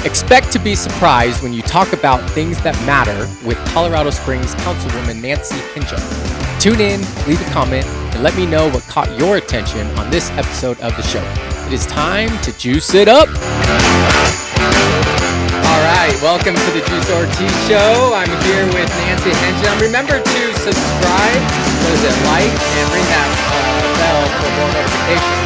Expect to be surprised when you talk about things that matter with Colorado Springs Councilwoman Nancy Henjum. Tune in, leave a comment, and let me know what caught your attention on this episode of the show. It is time to juice it up. All right, welcome to the Juice Ortiz Show. I'm here with Nancy Henjum. Remember to subscribe, like, and ring that bell for more notifications.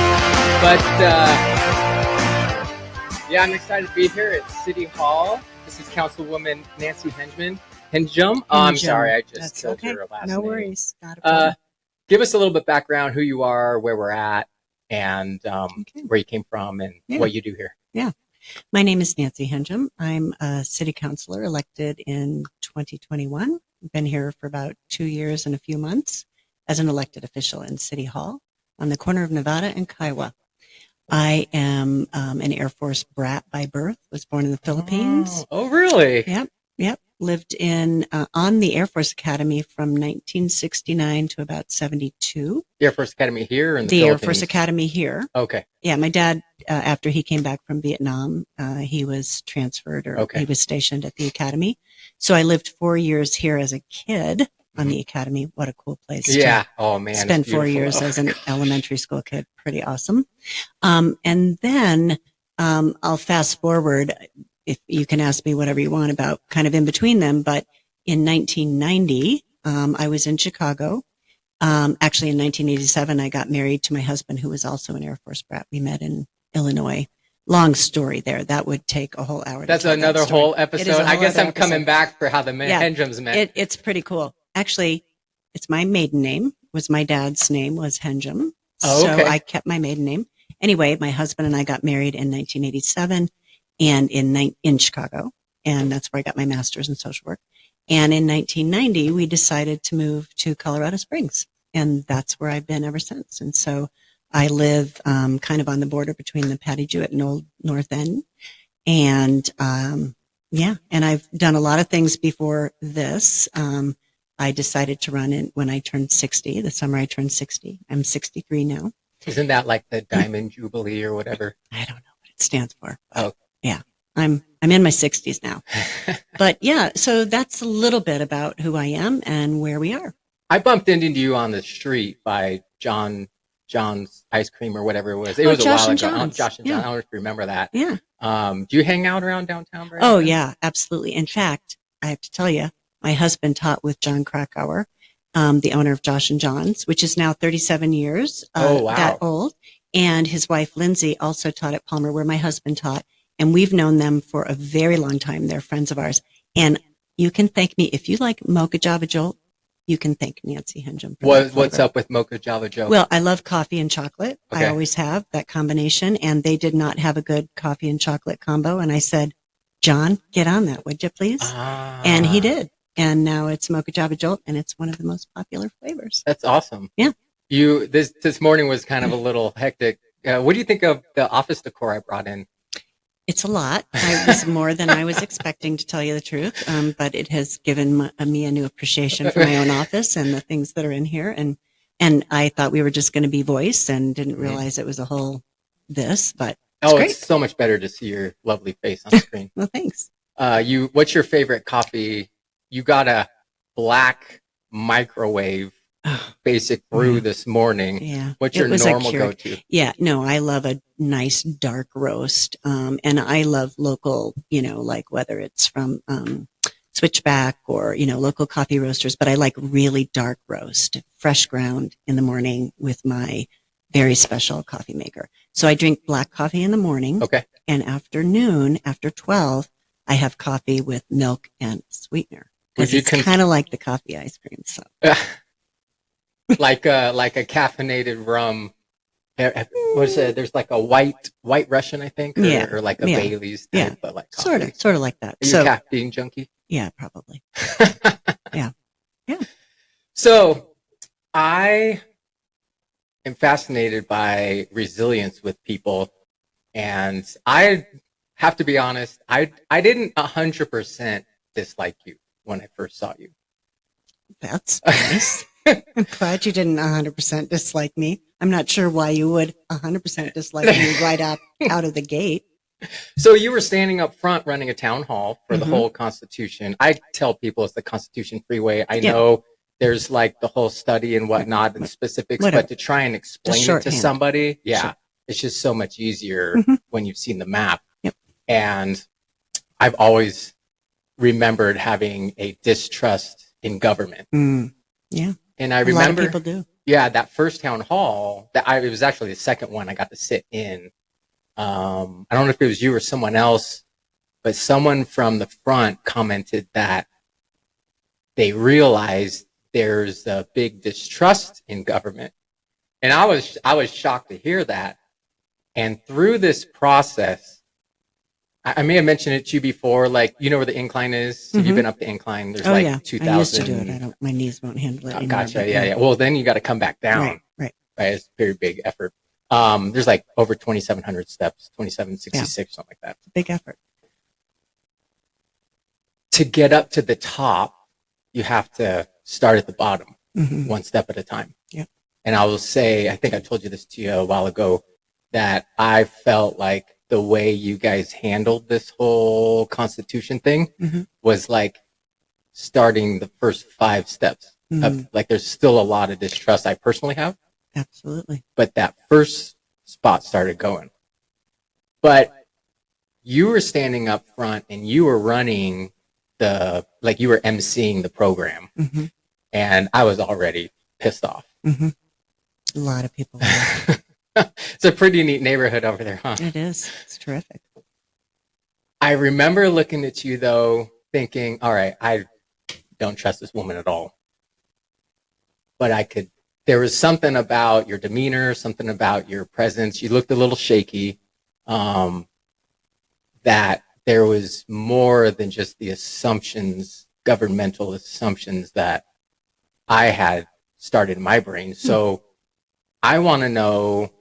Yeah, I'm excited to be here at City Hall. This is Councilwoman Nancy Henjum. I'm sorry, I just killed your last name. No worries. Not a problem. Give us a little bit background, who you are, where we're at, and where you came from, and what you do here. Yeah. My name is Nancy Henjum. I'm a city councilor elected in 2021. I've been here for about 2 years and a few months as an elected official in City Hall on the corner of Nevada and Kiowa. I am an Air Force brat by birth, was born in the Philippines. Oh, really? Yep. Lived in on the Air Force Academy from 1969 to about 72. The Air Force Academy here in the Philippines? Air Force Academy here. Okay. Yeah, my dad, after he came back from Vietnam, he was transferred he was stationed at the academy. So I lived 4 years here as a kid on the academy. What a cool place. Yeah. Oh, man. Spend 4 years as an elementary school kid. Pretty awesome. And then I'll fast forward, if you can ask me whatever you want about kind of in between them. But in 1990, I was in Chicago. Actually, in 1987, I got married to my husband, who was also an Air Force brat. We met in Illinois. Long story there. That would take a whole hour. That's another whole episode. I guess I'm coming back for how the Henjums met. It's pretty cool. Actually, it's my maiden name. Was my dad's name was Henjum. Oh, okay. So I kept my maiden name. Anyway, my husband and I got married in 1987 and in Chicago. And that's where I got my master's in social work. And in 1990, we decided to move to Colorado Springs. And that's where I've been ever since. And so I live kind of on the border between the Patty Jewett and Old North End. And and I've done a lot of things before this. I decided to run in when I turned 60, the summer I turned 60. I'm 63 now. Isn't that like the Diamond Jubilee or whatever? I don't know what it stands for. Oh. Yeah. I'm in my 60s now. But yeah, so that's a little bit about who I am and where we are. I bumped into you on the street by John's Ice Cream or whatever it was. It was a while ago. Josh and John. I don't know if you remember that. Yeah. Do you hang out around downtown? Yeah, absolutely. In fact, I have to tell you, my husband taught with John Krakauer, the owner of Josh and John's, which is now 37 years that old. And his wife, Lindsay, also taught at Palmer, where my husband taught. And we've known them for a very long time. They're friends of ours. And you can thank me. If you like Mocha Java Jolt, you can thank Nancy Henjum. What's up with Mocha Java Jolt? Well, I love coffee and chocolate. Okay. I always have that combination. And they did not have a good coffee and chocolate combo. And I said, John, get on that, would you please? And he did. And now it's Mocha Java Jolt, and it's one of the most popular flavors. That's awesome. Yeah. This morning was kind of a little hectic. What do you think of the office decor I brought in? It's a lot. It was more than I was expecting, to tell you the truth. But it has given me a new appreciation for my own office and the things that are in here. And I thought we were just going to be voice and didn't realize it was a whole this, but it's so much better to see your lovely face on the screen. Well, thanks. What's your favorite coffee? You got a black microwave basic brew this morning. Yeah. What's your normal go-to? Yeah. No, I love a nice dark roast. And I love local, like whether it's from Switchback or, local coffee roasters, but I like really dark roast, fresh ground in the morning with my very special coffee maker. So I drink black coffee in the morning. Okay. And afternoon, after 12, I have coffee with milk and sweetener. Because it's kind of like the coffee ice cream. So. like a caffeinated rum. What's it? There's like a white Russian, I think, or like a Bailey's type, but like coffee. Sort of like that. Are you a caffeine junkie? Yeah, probably. Yeah. So I am fascinated by resilience with people, and I have to be honest. I didn't 100% dislike you when I first saw you. That's nice. I'm glad you didn't 100% dislike me. I'm not sure why you would 100% dislike me right out of the gate. So you were standing up front running a town hall for the Mhm. whole Constitution. I tell people it's the Constitution Freeway. I Yeah. know there's like the whole study and whatnot and specifics, Whatever. but to try and The explain it to shorthand. somebody, yeah, Sure. it's just so much easier Mhm. when you've seen the map. Yep. And I've always remembered having a distrust in government. Yeah. And I A lot of remember, people do. yeah, that first town hall it was actually the second one I got to sit in. I don't know if it was you or someone else, but someone from the front commented that they realized there's a big distrust in government. And I was shocked to hear that. And through this process, I may have mentioned it to you before, like, you know where the incline is? Have you been up the incline? There's Oh, yeah. 2,000. I used to do it. My knees won't handle it anymore. Gotcha. but Yeah. Well, then you got to come back down. Right. It's a very big effort. There's like over 2,700 steps, 2,766, something like that. It's a big effort. To get up to the top, you have to start at the bottom, Mhm. one step at a time. Yep. And I will say, I think I told you this to you a while ago, that I felt like the way you guys handled this whole Constitution thing Mhm. was like starting the first 5 steps. Mhm. Like there's still a lot of distrust I personally have, Absolutely. but that first spot started going. But you were standing up front and you were running you were emceeing the program, Mhm. and I was already pissed off. Mhm. A lot of people. It's a pretty neat neighborhood over there, huh? It is. It's terrific. I remember looking at you though, thinking, all right, I don't trust this woman at all. But there was something about your demeanor, something about your presence. You looked a little shaky, that there was more than just the assumptions, governmental assumptions that I had started in my brain. So I want to know,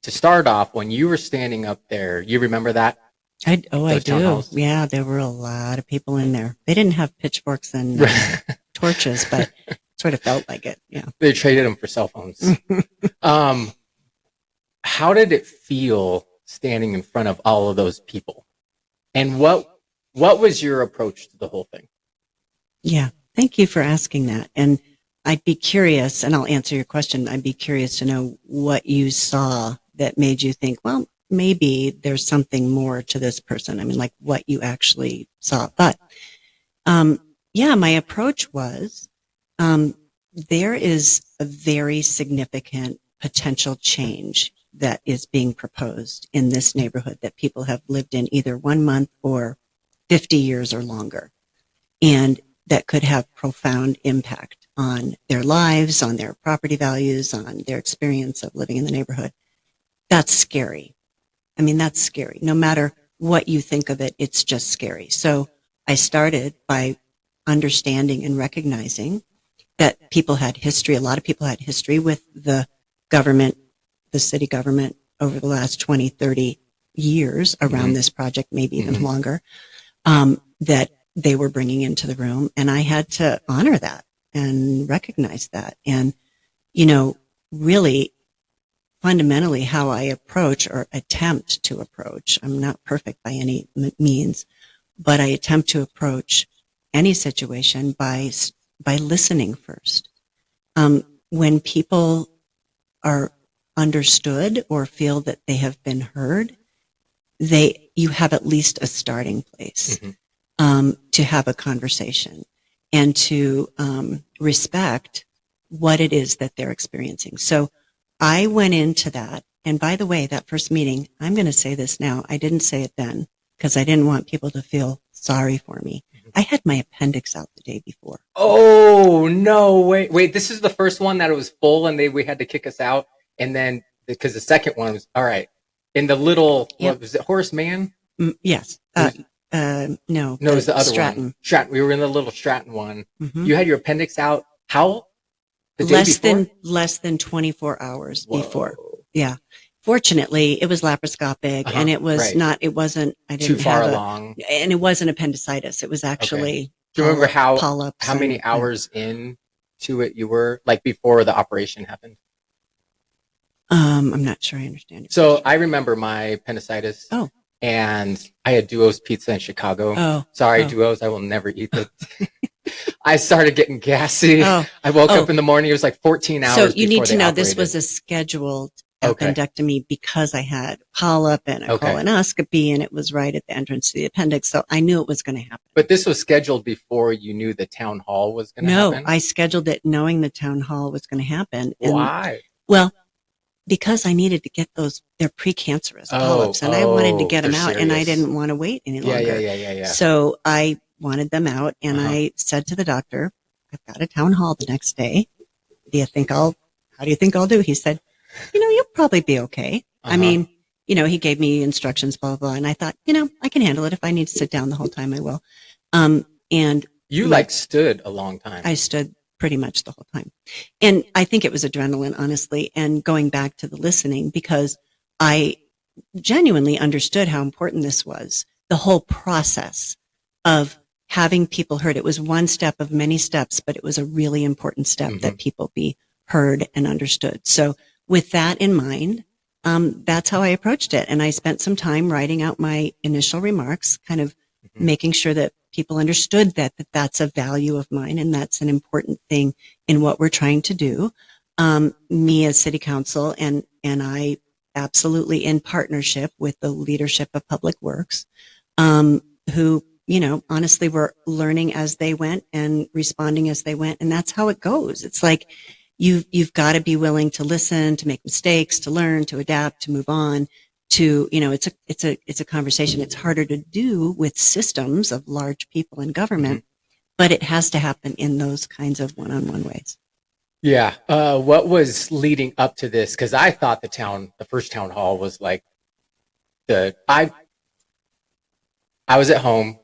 to start off, when you were standing up there, you remember that? I Those town do. halls? Yeah, there were a lot of people in there. They didn't have pitchforks and torches, but it sort of felt like it. Yeah. They traded them for cell phones. How did it feel standing in front of all of those people? And what was your approach to the whole thing? Yeah. Thank you for asking that. And I'd be curious, and I'll answer your question. I'd be curious to know what you saw that made you think, well, maybe there's something more to this person. I mean, like what you actually saw. But, yeah, my approach was, there is a very significant potential change that is being proposed in this neighborhood that people have lived in either 1 month or 50 years or longer. And that could have profound impact on their lives, on their property values, on their experience of living in the neighborhood. That's scary. I mean, that's scary. No matter what you think of it, it's just scary. So I started by understanding and recognizing that people had history. A lot of people had history with the government, the city government, over the last 20, 30 years around this project, maybe even longer, that they were bringing into the room. And I had to honor that and recognize that. And, really fundamentally how I approach or attempt to approach, I'm not perfect by any means, but I attempt to approach any situation by listening first. When people are understood or feel that they have been heard, you have at least a starting place to have a conversation and to respect what it is that they're experiencing. So I went into that. And by the way, that first meeting, I'm going to say this now. I didn't say it then because I didn't want people to feel sorry for me. I had my appendix out the day before. Oh, no, wait, this is the first one that it was full and we had to kick us out. And then, because the second one was, all right, in the little, what was it, Horace Mann? Yes. No, it was the other Stratton. one. Stratton. We were in the little Stratton one. Mm-hmm. You had your appendix out. How? The day before? Less than 24 hours Whoa. Before. Yeah. Fortunately, it was laparoscopic and it was right. it wasn't, I didn't too far have along. And it wasn't appendicitis. It was actually, Do you remember how polyps many hours in to it you were, like before the operation happened? I'm not sure I understand. So I remember my appendicitis. Oh. And I had Duo's Pizza in Chicago. Oh. Sorry, Duo's. I will never eat it. I started getting gassy. Oh. I woke up in the morning. It was like 14 hours. So you need to know operated. this was a scheduled appendectomy because I had polyp and a colonoscopy, and it was right at the entrance to the appendix. So I knew it was going to happen. But this was scheduled before you knew the town hall was going to happen? No, I scheduled it knowing the town hall was going to happen. And, why? Well, because I needed to get they're precancerous polyps, and I wanted to get them out, and I didn't want to wait any longer. Yeah. So I wanted them out, and I said to the doctor, I've got a town hall the next day. How do you think I'll do? He said, you'll probably be okay. I mean, he gave me instructions, blah, blah, blah. And I thought, I can handle it. If I need to sit down the whole time, I will. And you stood a long time. I stood pretty much the whole time. And I think it was adrenaline, honestly, and going back to the listening, because I genuinely understood how important this was, the whole process of having people heard. It was one step of many steps, but it was a really important step that people be heard and understood. So with that in mind, that's how I approached it. And I spent some time writing out my initial remarks, kind of making sure that people understood that that's a value of mine and that's an important thing in what we're trying to do. Me as city council and I absolutely in partnership with the leadership of Public Works, who, honestly were learning as they went and responding as they went. And that's how it goes. It's like, you've got to be willing to listen, to make mistakes, to learn, to adapt, to move on. It's a conversation. It's harder to do with systems of large people in government, but it has to happen in those kinds of one-on-one ways. Yeah. What was leading up to this? Because I thought the first town hall was like I was at home,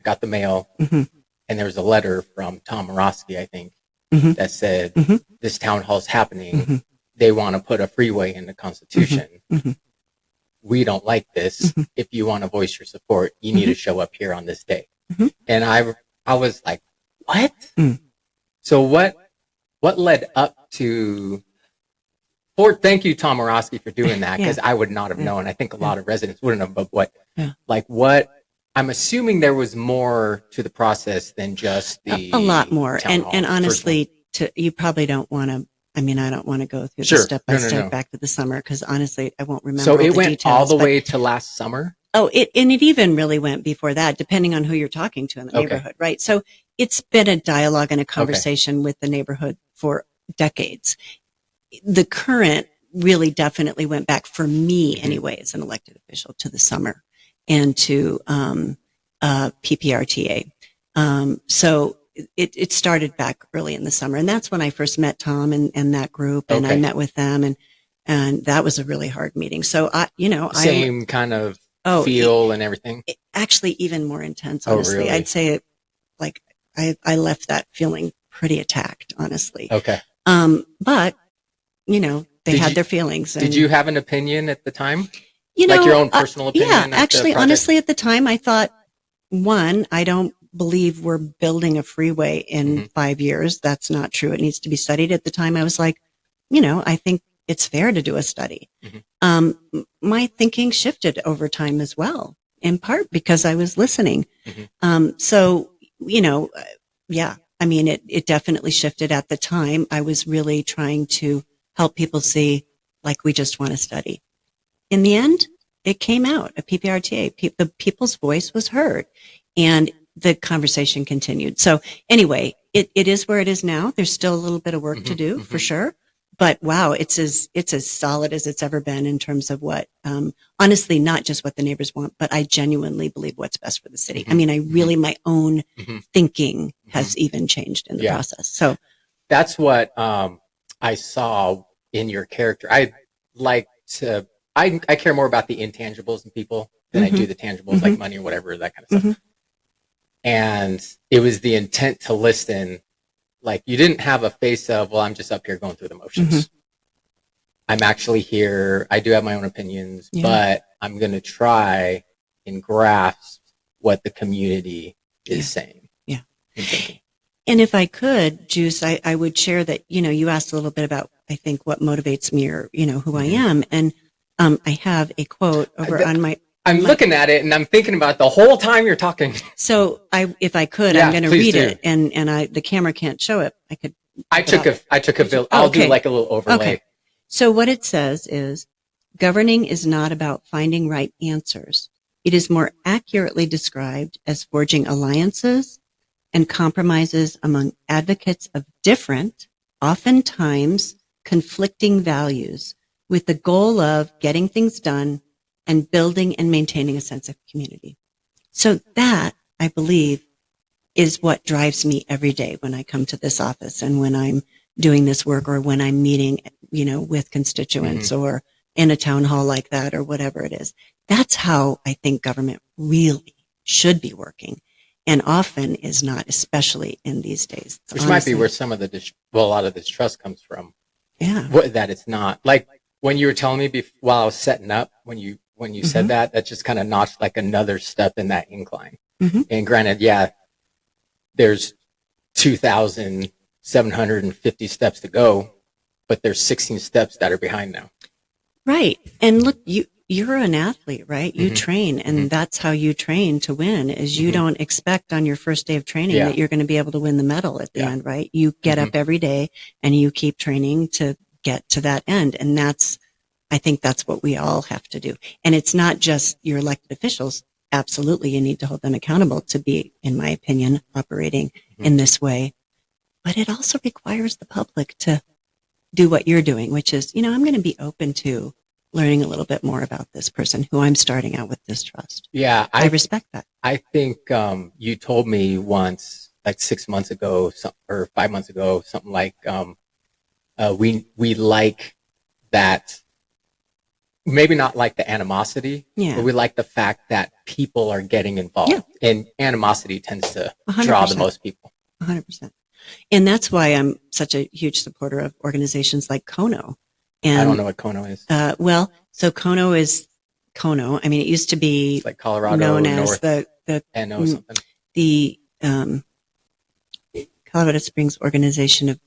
got the mail, and there was a letter from Tom Morosky, I think, that said, this town hall is happening. They want to put a freeway in the Constitution. We don't like this. If you want to voice your support, you need to show up here on this day. And I was like, what? So what led up to, thank you, Tom Morosky, for doing that, because I would not have known. I think a lot of residents wouldn't have, but what, I'm assuming there was more to the process than just a lot more. And honestly, you probably don't want to, I don't want to go through the step by step back to the summer, because honestly, I won't remember. So it went all the way to last summer? Oh, it even really went before that, depending on who you're talking to in the neighborhood, right? So it's been a dialogue and a conversation with the neighborhood for decades. The current really definitely went back, for me anyway, as an elected official, to the summer and to PPRTA. So it started back early in the summer, and that's when I first met Tom and that group, and I met with them, and that was a really hard meeting. So same kind of feel and everything. Actually, even more intense. Honestly, really? I'd say I left that feeling pretty attacked, honestly. Okay. But they had their feelings. Did you have an opinion at the time? Your own personal opinion? Yeah, actually, honestly, at the time, I thought, one, I don't believe we're building a freeway in 5 years. That's not true. It needs to be studied. At the time, I was like, I think it's fair to do a study. My thinking shifted over time as well, in part because I was listening. So, it definitely shifted at the time. I was really trying to help people see, like, we just want to study. In the end, it came out at PPRTA. The people's voice was heard, and the conversation continued. So anyway, it is where it is now. There's still a little bit of work to do, for sure. But wow, it's as solid as it's ever been in terms of what, honestly, not just what the neighbors want, but I genuinely believe what's best for the city. I really, my own thinking has even changed in the process. So that's what I saw in your character. I care more about the intangibles in people than I do the tangibles, like money or whatever, that kind of stuff. And it was the intent to listen. Like, you didn't have a face of, well, I'm just up here going through the motions. I'm actually here. I do have my own opinions, but I'm going to try and grasp what the community is saying. And thinking. And if I could, Juice, I would share that, you asked a little bit about I think, what motivates me, or, who I am. And I have a quote over on my. I'm looking at it and I'm thinking about it the whole time you're talking. So if I could, Yeah, I'm going to please read do. it, and the camera can't show it. I took a I'll do like a little overlay. Okay. So what it says is, governing is not about finding right answers. It is more accurately described as forging alliances and compromises among advocates of different, oftentimes conflicting values, with the goal of getting things done and building and maintaining a sense of community. So that, I believe, is what drives me every day when I come to this office, and when I'm doing this work, or when I'm meeting, with constituents, or in a town hall like that, or whatever it is. That's how I think government really should be working, and often is not, especially in these days. Which might be where some of a lot of this trust comes from. Yeah. That it's not. Like when you were telling me while I was setting up, when you said that just kind of notched like another step in that incline. And granted, yeah, there's 2,750 steps to go, but there's 16 steps that are behind now. Right. And look, you're an athlete, right? You train, and that's how you train to win, is you don't expect on your first day of training that you're going to be able to win the medal at the end, right? You get up every day and you keep training to get to that end. And I think that's what we all have to do. And it's not just your elected officials. Absolutely, you need to hold them accountable to be, in my opinion, operating in this way. But it also requires the public to do what you're doing, which is, I'm going to be open to learning a little bit more about this person who I'm starting out with distrust. Yeah. I respect that. I think you told me once, like 6 months ago, or 5 months ago, something like, we like that, maybe not like the animosity, but we like the fact that people are getting involved. Yeah. And animosity tends to 100%. Draw the most people. 100%. And that's why I'm such a huge supporter of organizations like Kono. And I don't know what Kono is. So Kono is Kono. I mean, it used to be it's like Colorado known North, as something. The Colorado Springs Organization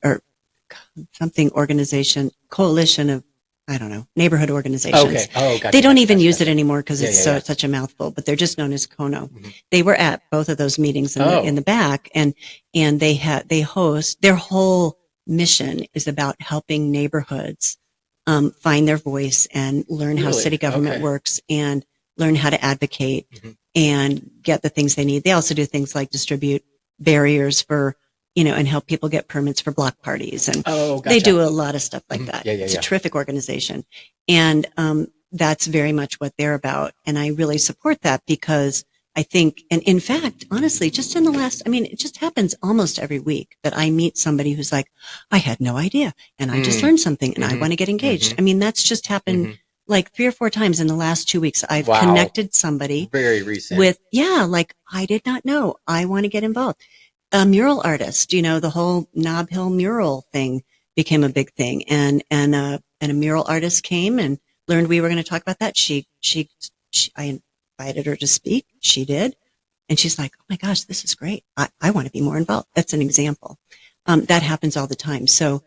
Coalition of, I don't know, neighborhood organizations. Okay. Oh, gotcha. They don't even use it anymore because it's such a mouthful, but they're just known as Kono. They were at both of those meetings in the back, and they host, their whole mission is about helping neighborhoods find their voice and learn how city government works, and learn how to advocate and get the things they need. They also do things like distribute barriers for, and help people get permits for block parties. And they do a lot of stuff like that. It's a terrific organization. And that's very much what they're about. And I really support that, because I think, and in fact, honestly, just in the last, it just happens almost every week that I meet somebody who's like, I had no idea, and I just learned something, and I want to get engaged. That's just happened like 3 or 4 times in the last 2 weeks. I've connected somebody very recent with, like, I did not know, I want to get involved. A mural artist, the whole Nob Hill mural thing became a big thing. And a mural artist came and learned we were going to talk about that. I invited her to speak. She did. And she's like, oh my gosh, this is great. I want to be more involved. That's an example. That happens all the time. So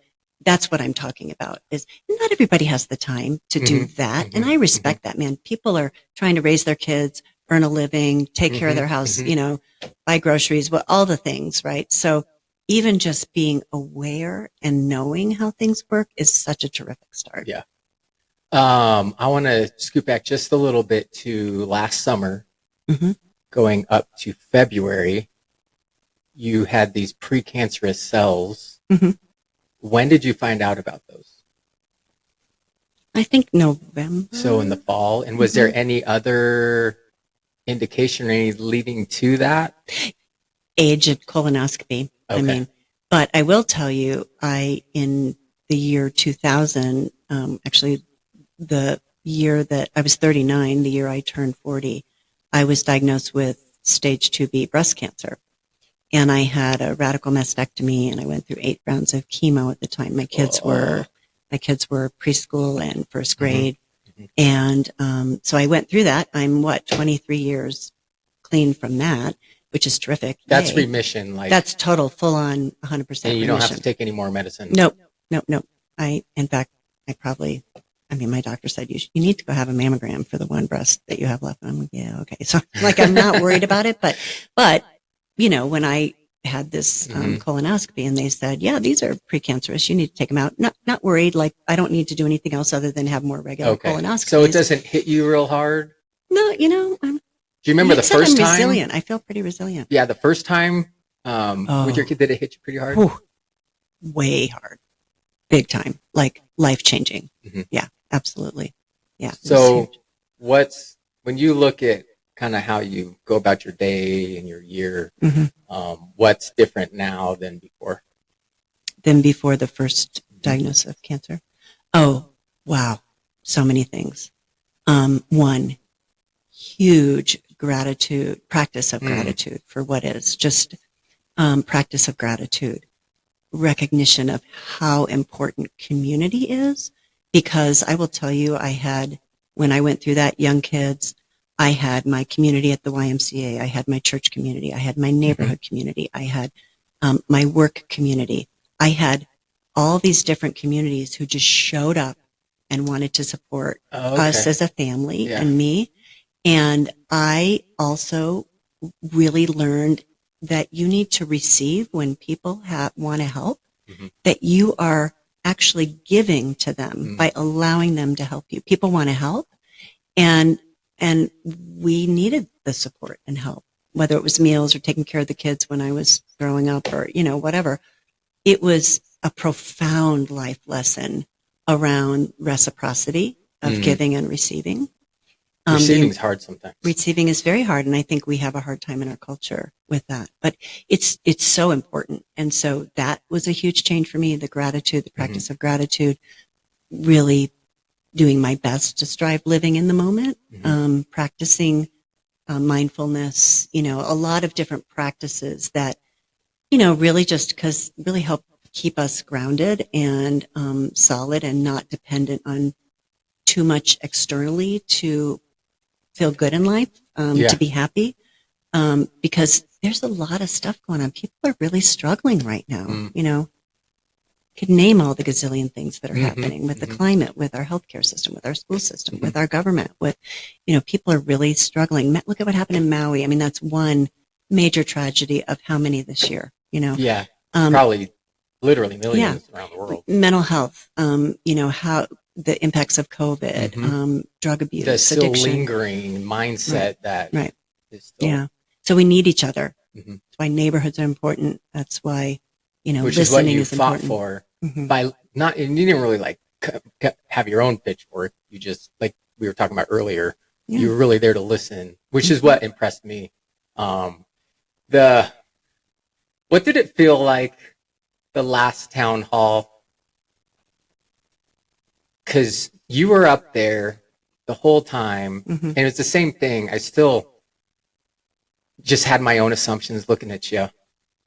that's what I'm talking about, is not everybody has the time to do that. And I respect that, man. People are trying to raise their kids, earn a living, take care of their house, buy groceries, all the things, right? So even just being aware and knowing how things work is such a terrific start. Yeah. I want to scoot back just a little bit to last summer, going up to February. You had these precancerous cells. When did you find out about those? I think November. So in the fall. And was there any other indication or any leading to that? Age of colonoscopy. Okay. But I will tell you, in the year 2000, actually the year that I was 39, the year I turned 40, I was diagnosed with stage 2B breast cancer. And I had a radical mastectomy, and I went through 8 rounds of chemo at the time. My kids were preschool and first grade. And so I went through that. I'm 23 years clean from that, which is terrific. That's remission. That's total, full on, 100% and you remission. don't have to take any more medicine. Nope. In fact, my doctor said you need to go have a mammogram for the one breast that you have left. And I'm like, yeah, okay. So like, I'm not worried about it, but, when I had this colonoscopy and they said, yeah, these are precancerous. You need to take them out. Not worried. Like, I don't need to do anything else other than have more regular colonoscopies. So it doesn't hit you real hard? No, do you remember the first time? I'm resilient. I feel pretty resilient. Yeah. The first time, with your kid, did it hit you pretty hard? Whew, way hard. Big time. Like life changing. Mm-hmm. Yeah, absolutely. Yeah. So when you look at kind of how you go about your day and your year, what's different now than before? Than before the first diagnosis of cancer? Oh, wow. So many things. One, huge practice of gratitude for what is, just practice of gratitude, recognition of how important community is, because I will tell you, when I went through that, young kids, I had my community at the YMCA, I had my church community, I had my neighborhood community, I had my work community, I had all these different communities who just showed up and wanted to support us as a family and me. And I also really learned that you need to receive when people want to help, that you are actually giving to them by allowing them to help you. People want to help, and we needed the support and help, whether it was meals or taking care of the kids when I was growing up or, whatever. It was a profound life lesson around reciprocity of giving and receiving. Receiving is hard sometimes. Receiving is very hard, and I think we have a hard time in our culture with that. But it's so important, and so that was a huge change for me. The gratitude, the practice of gratitude, really doing my best to strive living in the moment, practicing mindfulness. A lot of different practices that really really help keep us grounded and solid and not dependent on too much externally to feel good in life, to be happy, because there's a lot of stuff going on. People are really struggling right now. Could name all the gazillion things that are happening with the climate, with our healthcare system, with our school system, with our government, with, people are really struggling. Look at what happened in Maui. I mean, that's one major tragedy of how many this year, Yeah. Probably literally millions around the world. Mental health, how the impacts of COVID, drug abuse, the still addiction. lingering mindset that is still. Yeah. So we need each other. That's why neighborhoods are important. That's why, which listening is what you fought important. for by not, and you didn't really have your own pitchfork. You just, like we were talking about earlier, you were really there to listen, which is what impressed me. What did it feel like the last town hall? Because you were up there the whole time, and it's the same thing. I still just had my own assumptions looking at you,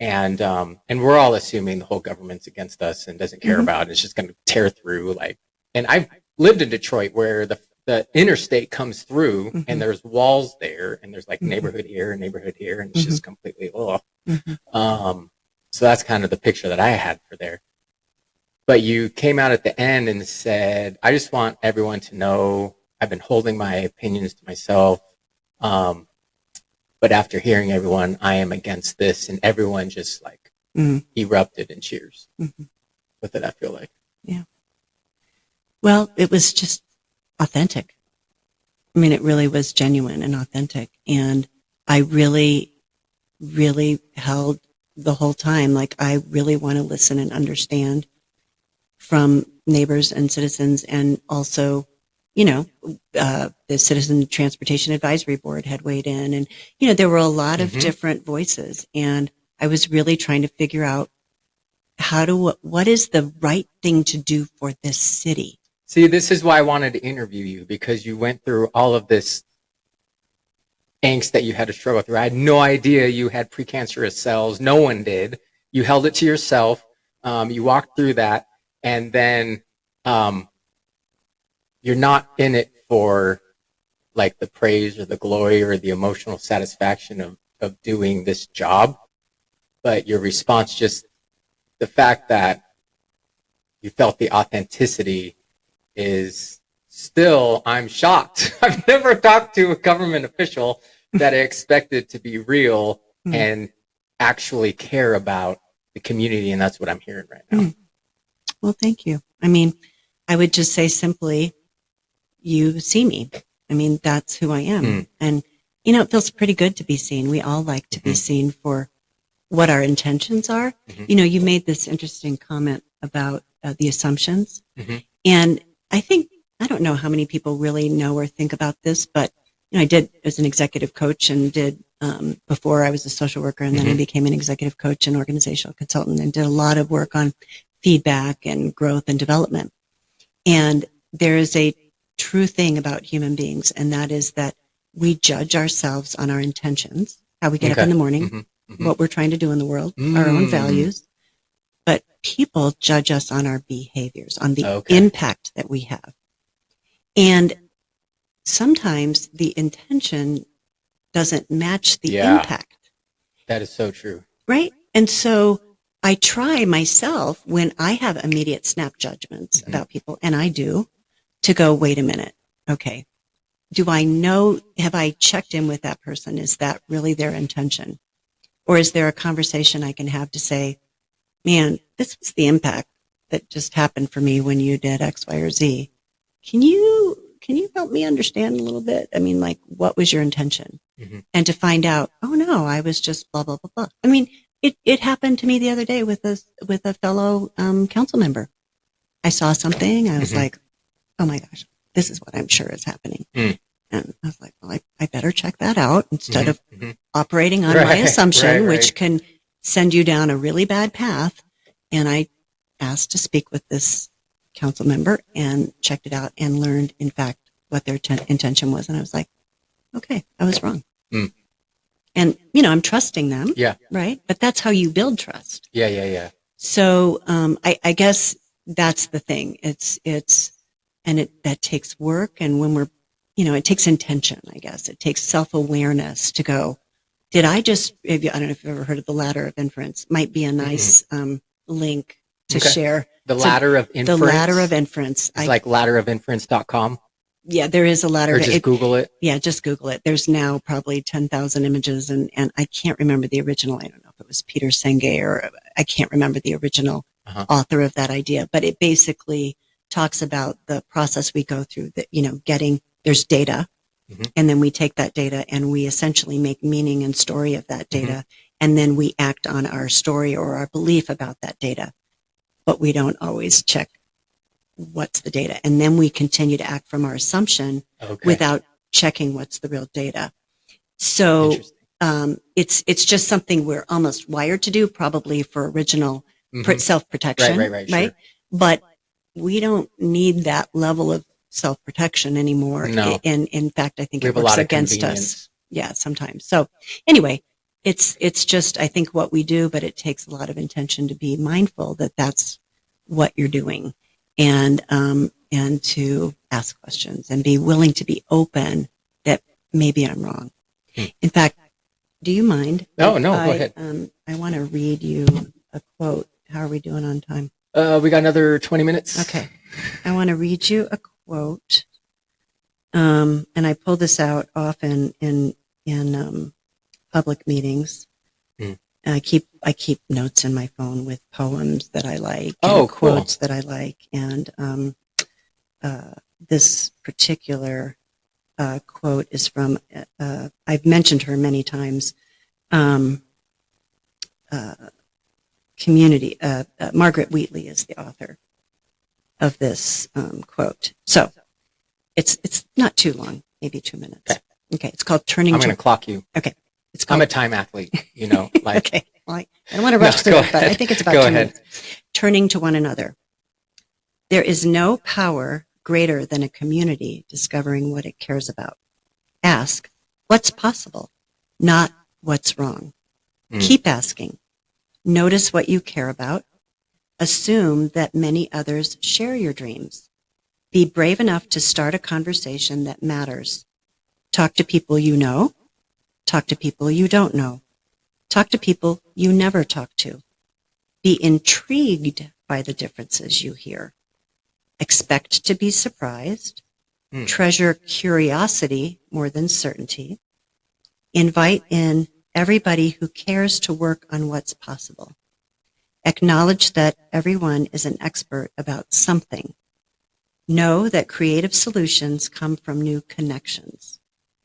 and we're all assuming the whole government's against us and doesn't care about it. It's just going to tear through. And I've lived in Detroit where the interstate comes through, and there's walls there, and there's neighborhood here and neighborhood here, and it's just completely off. So that's kind of the picture that I had for there. But you came out at the end and said, I just want everyone to know I've been holding my opinions to myself. But after hearing everyone, I am against this. And everyone just erupted in cheers. What did that feel like? Yeah. Well, it was just authentic. I mean, it really was genuine and authentic. And I really, really held the whole time, I really want to listen and understand from neighbors and citizens, and also, the Citizen Transportation Advisory Board had weighed in, and, there were a lot of different voices, and I was really trying to figure out what is the right thing to do for this city. See, this is why I wanted to interview you, because you went through all of this angst that you had to struggle through. I had no idea you had precancerous cells. No one did. You held it to yourself. You walked through that, and then you're not in it for the praise or the glory or the emotional satisfaction of doing this job, but your response, just the fact that you felt the authenticity is still, I'm shocked. I've never talked to a government official that I expected to be real and actually care about the community. And that's what I'm hearing right now. Well, thank you. I mean, I would just say simply, you see me. I mean, that's who I am. And, you know, it feels pretty good to be seen. We all like to be seen for what our intentions are. You know, you made this interesting comment about the assumptions. And I think, I don't know how many people really know or think about this, but, you know, I did as an executive coach and did, before I was a social worker, and then I became an executive coach and organizational consultant and did a lot of work on feedback and growth and development. And there is a true thing about human beings, and that is that we judge ourselves on our intentions, how we get up in the morning, what we're trying to do in the world, our own values. But people judge us on our behaviors, on the impact that we have. And sometimes the intention doesn't match the impact. That is so true. Right? And so I try myself, when I have immediate snap judgments about people, and I do, to go, wait a minute. Okay. Do I know, have I checked in with that person? Is that really their intention? Or is there a conversation I can have to say, man, this was the impact that just happened for me when you did X, Y, or Z. Can you help me understand a little bit? I mean, like, what was your intention? And to find out, oh no, I was just blah, blah, blah, blah. I mean, it happened to me the other day with a fellow, council member. I saw something. I was like, oh my gosh, this is what I'm sure is happening. And I was like, well, I better check that out instead of operating on my assumption, which can send you down a really bad path. And I asked to speak with this council member and checked it out and learned, in fact, what their intention was. And I was like, okay, I was wrong. And, you know, I'm trusting them. Right. But that's how you build trust. So, I guess that's the thing. That takes work. And when we're, you know, it takes intention, I guess. It takes self-awareness to go, did I just, I don't know if you've ever heard of the ladder of inference, might be a nice link to share. The ladder of inference? The ladder of inference. It's like ladderofinference.com? Yeah, there is a ladder. Or just Google it? Yeah, just Google it. There's now probably 10,000 images, and I can't remember the original. I don't know if it was Peter Senge, or I can't remember the original author of that idea, but it basically talks about the process we go through, that, you know, there's data, and then we take that data and we essentially make meaning and story of that data, and then we act on our story or our belief about that data, but we don't always check what's the data, and then we continue to act from our assumption without checking what's the real data. So it's just something we're almost wired to do, probably for original self-protection, right? Sure. But we don't need that level of self-protection anymore. No. And in fact, I think it works against us. Yeah, sometimes. So anyway, it's just, I think, what we do, but it takes a lot of intention to be mindful that that's what you're doing, and to ask questions and be willing to be open that maybe I'm wrong. In fact, do you mind? No, go ahead. I want to read you a quote. How are we doing on time? We got another 20 minutes. Okay. I want to read you a quote. And I pull this out often in public meetings. I keep notes in my phone with poems that I like, and quotes that I like. And this particular quote is from, I've mentioned her many times, Margaret Wheatley is the author of this quote. So it's not too long, maybe 2 minutes. Okay. It's called Turning. I'm going to clock you. Okay. I'm a time athlete, you know. Like, okay. Well, I don't want to rush through it, but I think it's about 2 minutes. Turning to one another. There is no power greater than a community discovering what it cares about. Ask, what's possible, not what's wrong. Keep asking. Notice what you care about. Assume that many others share your dreams. Be brave enough to start a conversation that matters. Talk to people you know. Talk to people you don't know. Talk to people you never talk to. Be intrigued by the differences you hear. Expect to be surprised. Treasure curiosity more than certainty. Invite in everybody who cares to work on what's possible. Acknowledge that everyone is an expert about something. Know that creative solutions come from new connections.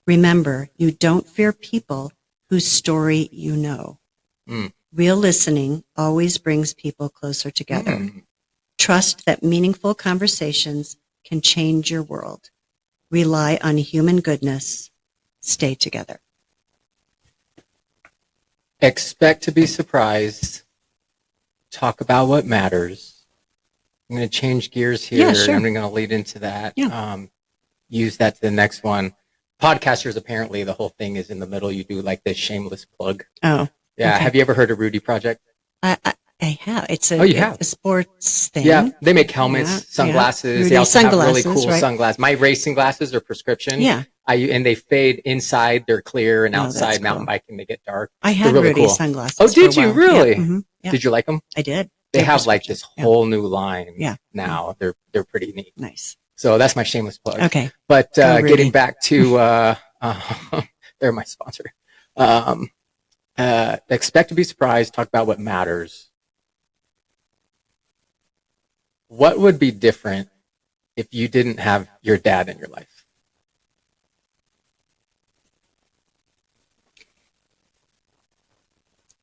Remember, you don't fear people whose story you know. Real listening always brings people closer together. Trust that meaningful conversations can change your world. Rely on human goodness. Stay together. Expect to be surprised. Talk about what matters. I'm going to change gears here. Yeah, sure. I'm going to lead into that. Yeah. Use that to the next one. Podcasters, apparently, the whole thing is in the middle. You do like this shameless plug. Oh. Yeah. Okay. Have you ever heard of Rudy Project? I have. It's a sports thing. Yeah. They make helmets, sunglasses. Yeah. They also have really cool right? sunglasses. My racing glasses are prescription. Yeah. And they fade inside. They're clear, and Oh, outside that's mountain cool. biking, they get dark. I had They're really Rudy's cool. sunglasses. Oh, did for a you while. really? Yeah. Mm-hmm. Yeah. Did you like them? I did. They They're have like this whole new line Yeah. now. They're pretty neat. Nice. So that's my shameless plug. Okay. But Rudy. getting back to they're my sponsor. Expect to be surprised. Talk about what matters. What would be different if you didn't have your dad in your life?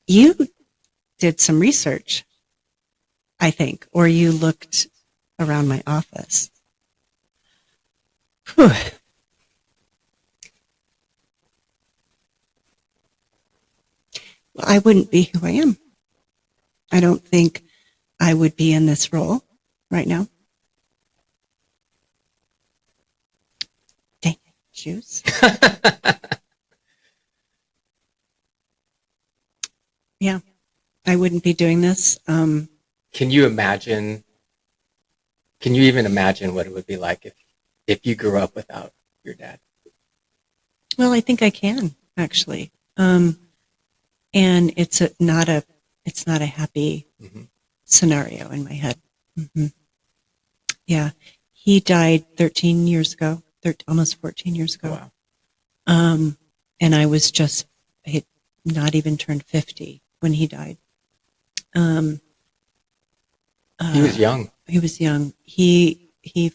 You did some research, I think, or you looked around my office. Whew. Well, I wouldn't be who I am. I don't think I would be in this role right now. Dang it, juice. Yeah, I wouldn't be doing this. Can you imagine? Can you even imagine what it would be like if you grew up without your dad? Well, I think I can actually, and it's not a happy scenario in my head. Yeah, he died 13 years ago, almost 14 years ago. Wow. And I was I had not even turned 50 when he died. He was young. He was young. He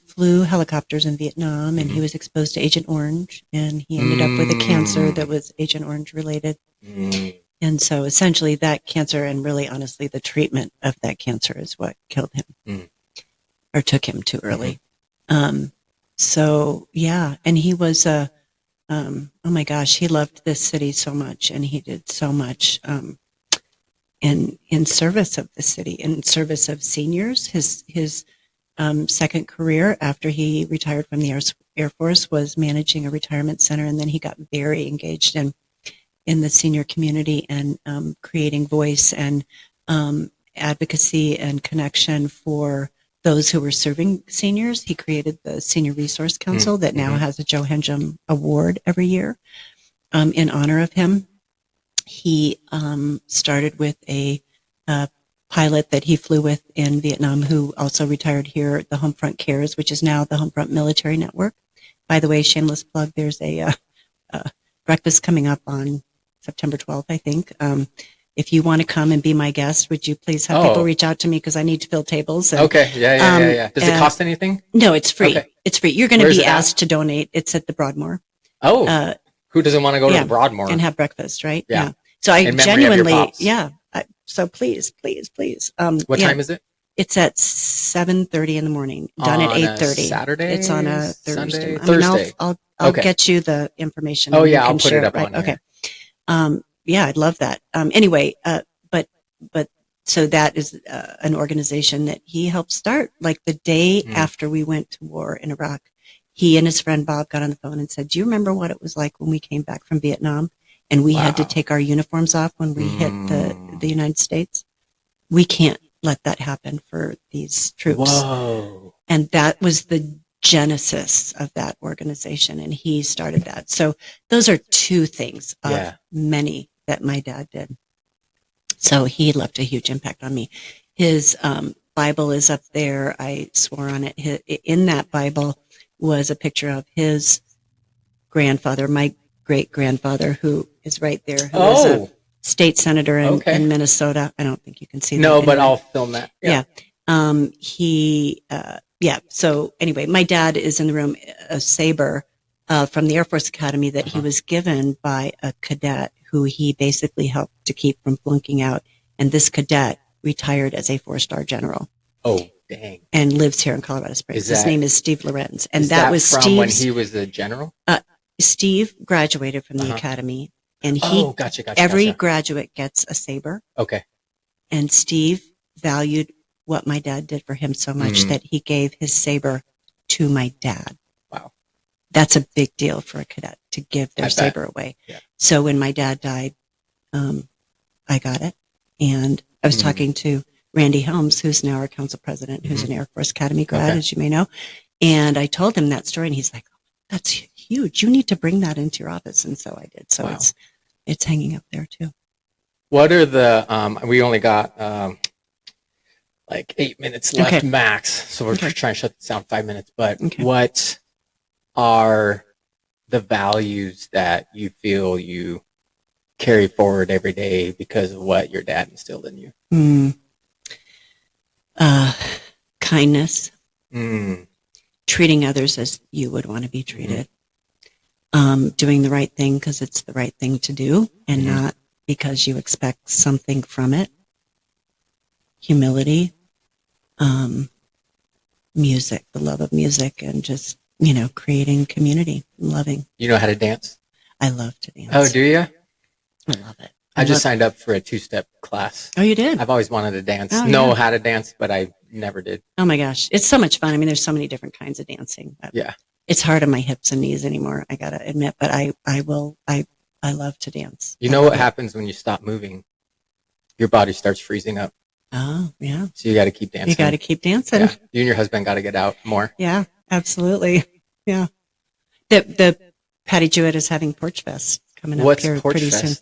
flew helicopters in Vietnam, and he was exposed to Agent Orange, and he ended up with a cancer that was Agent Orange related. And so essentially that cancer, and really honestly the treatment of that cancer, is what killed him or took him too early. So yeah, and he was oh my gosh, he loved this city so much, and he did so much in service of the city, in service of seniors. His second career after he retired from the Air Force was managing a retirement center, and then he got very engaged in the senior community and creating voice and advocacy and connection for those who were serving seniors. He created the Senior Resource Council that now has a Joe Henjum Award every year in honor of him. He started with a pilot that he flew with in Vietnam, who also retired here, the Homefront Cares, which is now the Homefront Military Network. By the way, shameless plug, there's a breakfast coming up on September 12th, I think. If you want to come and be my guest, would you please have people reach out to me, because I need to fill tables. And, Okay. Yeah. Does it cost anything? No, it's free. Okay. It's free. You're going to Where's be it at? asked to donate. It's at the Broadmoor. Oh, who doesn't want to go to the Broadmoor and have breakfast, right? Yeah. So I In memory of your genuinely, pops. so please. What time is it? It's at 7:30 in the morning. Done at 8:30. Saturday. It's on a Sunday? Thursday. Thursday. I'll Okay. get you the information. Oh and you yeah, can I'll put share it up right? on here. Okay. Yeah, I'd love that. Anyway, but so that is an organization that he helped start. Like the day after we went to war in Iraq, he and his friend Bob got on the phone and said, "Do you remember what it was like when we came back from Vietnam and we had to take our uniforms off when we hit the United States? We can't let that happen for these troops." Whoa. And that was the genesis of that organization, and he started that. So those are two things of many that my dad did. So he left a huge impact on me. His Bible is up there. I swore on it. In that Bible was a picture of his grandfather, my great grandfather, who is right there, who was a state senator in Minnesota. I don't think you can see that. No, anyway. but I'll film that. Yeah. So anyway, my dad is in the room, a saber from the Air Force Academy that he was given by a cadet who he basically helped to keep from flunking out. And this cadet retired as a 4-star general. Oh, dang. And lives here in Colorado Springs. His name is Steve Lorenz. And that was from Steve's, when he was a general? Steve graduated from the academy. And every graduate gets a saber. Okay. And Steve valued what my dad did for him so much that he gave his saber to my dad. Wow. That's a big deal for a cadet to give their saber away. Yeah. So when my dad died, I got it. And I was talking to Randy Helms, who's now our council president, who's an Air Force Academy grad, as you may know. And I told him that story and he's like, that's huge. You need to bring that into your office. And so I did. So it's hanging up there too. What are the, we only got like 8 minutes left max. So we're trying to shut this down 5 minutes, but what are the values that you feel you carry forward every day because of what your dad instilled in you? Kindness. Treating others as you would want to be treated. Doing the right thing because it's the right thing to do and not because you expect something from it. Humility. Music, the love of music, and just, creating community, loving. You know how to dance? I love to dance. Oh, do you? I love it. I just signed up for a 2-step class. Oh, you did? I've always wanted to dance, know how to dance, but I never did. Oh my gosh. It's so much fun. I mean, there's so many different kinds of dancing. Yeah. It's hard on my hips and knees anymore, I gotta admit, but I love to dance. You know what happens when you stop moving? Your body starts freezing up. Oh, yeah. So you got to keep dancing. You got to keep dancing. Yeah. You and your husband got to get out more. Yeah, absolutely. Yeah. The Patty Jewett is having Porch Fest coming up here pretty soon.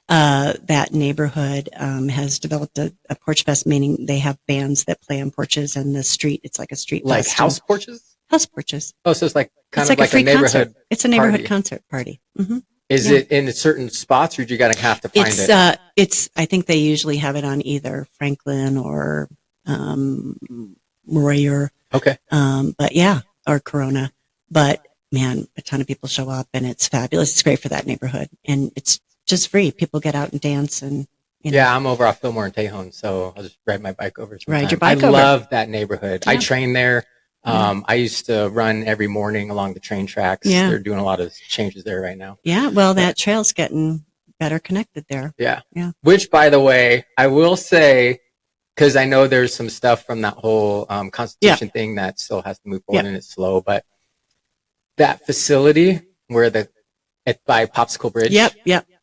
That neighborhood has developed a Porch Fest, meaning they have bands that play on porches and the street. It's like a street like festival. House porches? House porches. Oh, so it's like kind it's of like a neighborhood concert. It's a neighborhood party. concert party. Is it in certain spots, or do you got to have to find it? It's. I think they usually have it on either Franklin or Royer. Okay. But yeah, or Corona. But man, a ton of people show up, and it's fabulous. It's great for that neighborhood, and it's just free. People get out and dance, and yeah, I'm over off Fillmore and Tejon, so I'll just ride my bike over. Ride your bike over. I love that neighborhood. Yeah. I train there. I used to run every morning along the train tracks. Yeah. They're doing a lot of changes there right now. Yeah, well, that trail's getting better connected there. Yeah. Yeah. Which, by the way, I will say, because I know there's some stuff from that whole Constitution thing that still has to move forward and it's slow, but that facility where by Popsicle Bridge,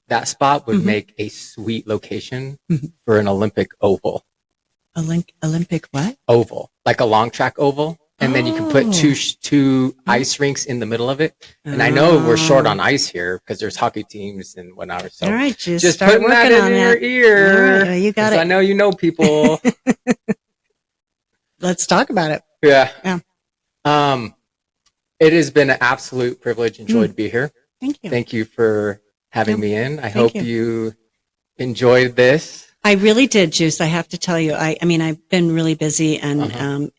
that spot would make a sweet location for an Olympic oval. Olympic what? Oval, like a long track oval. And then you can put two ice rinks in the middle of it. And I know we're short on ice here because there's hockey teams and whatnot. So all right, just start putting that in your ear. All right, you got it. I know you know people. Let's talk about it. Yeah. Yeah. It has been an absolute privilege and joy to be here. Thank you. Thank you for having me in. I hope you enjoyed this. I really did, Juice. I have to tell you, I mean, I've been really busy and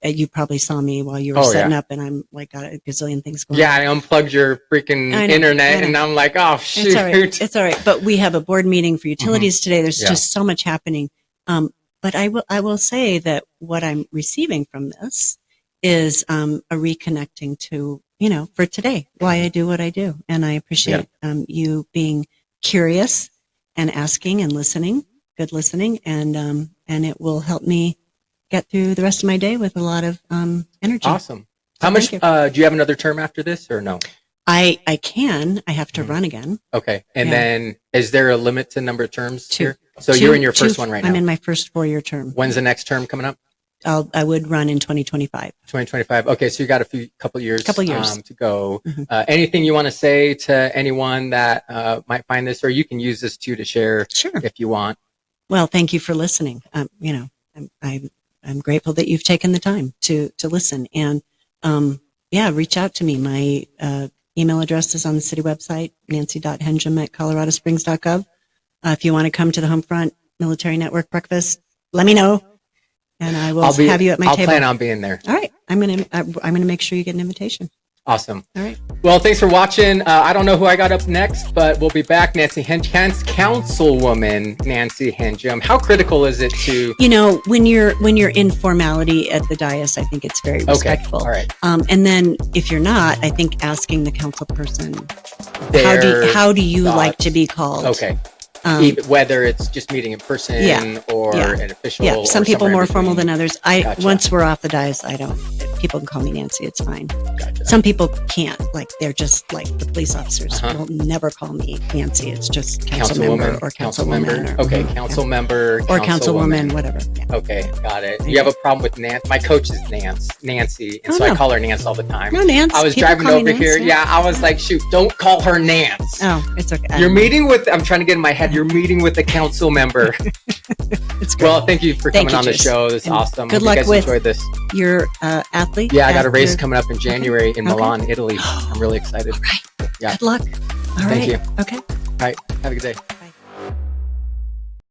you probably saw me while you were setting up and I'm like, got a gazillion things going on. Yeah, I unplugged your freaking internet and I'm like, oh, shoot. It's all right. But we have a board meeting for utilities today. There's just so much happening. But I will say that what I'm receiving from this is a reconnecting to, for today, why I do what I do. And I appreciate you being curious and asking and listening, good listening, and it will help me get through the rest of my day with a lot of energy. Awesome. How much? Do you have another term after this or no? I can. I have to run again. Okay. And then is there a limit to number of terms here? So you're in your first one right now. I'm in my first 4-year term. When's the next term coming up? I would run in 2025. 2025. Okay, so you got couple years to go. Mm-hmm. Anything you want to say to anyone that might find this, or you can use this too to share if you want. Well, thank you for listening. I'm grateful that you've taken the time to listen, and reach out to me. My email address is on the city website, nancy.henjum@coloradosprings.gov. If you want to come to the Homefront Military Network breakfast, let me know, and I will have you at my table. I'll plan on being there. All right, I'm gonna make sure you get an invitation. Awesome. All right. Well, thanks for watching. I don't know who I got up next, but we'll be back. Councilwoman Nancy Henjum. How critical is it to when you're in formality at the dais? I think it's very respectful. All right. And then if you're not, I think asking the council person, how do you like to be called? Okay. Whether it's just meeting in person or an official. Yeah, some people more formal than others. Gotcha. Once we're off the dais, people can call me Nancy. It's fine. Gotcha. Some people can't. Like they're just like the police officers. Will never call me Nancy. It's just councilmember or councilwoman. Okay, councilmember or councilwoman, whatever. Yeah. Okay, got it. You have a problem with Nancy? My coach is Nancy, and I call her Nance all the time. No, Nance. I was driving over here. Yeah, I was like, shoot, don't call her Nance. Oh, it's okay. You're meeting with. I'm trying to get in my head. You're meeting with a council member. It's great. Well, thank you for coming on the show. This is awesome. Good luck you guys with enjoyed this. Your athlete. Yeah, I got a race coming up in January in Milan, Italy. I'm really excited. All right. Yeah. Good luck. All right. Thank you. Okay. All right. Have a good day.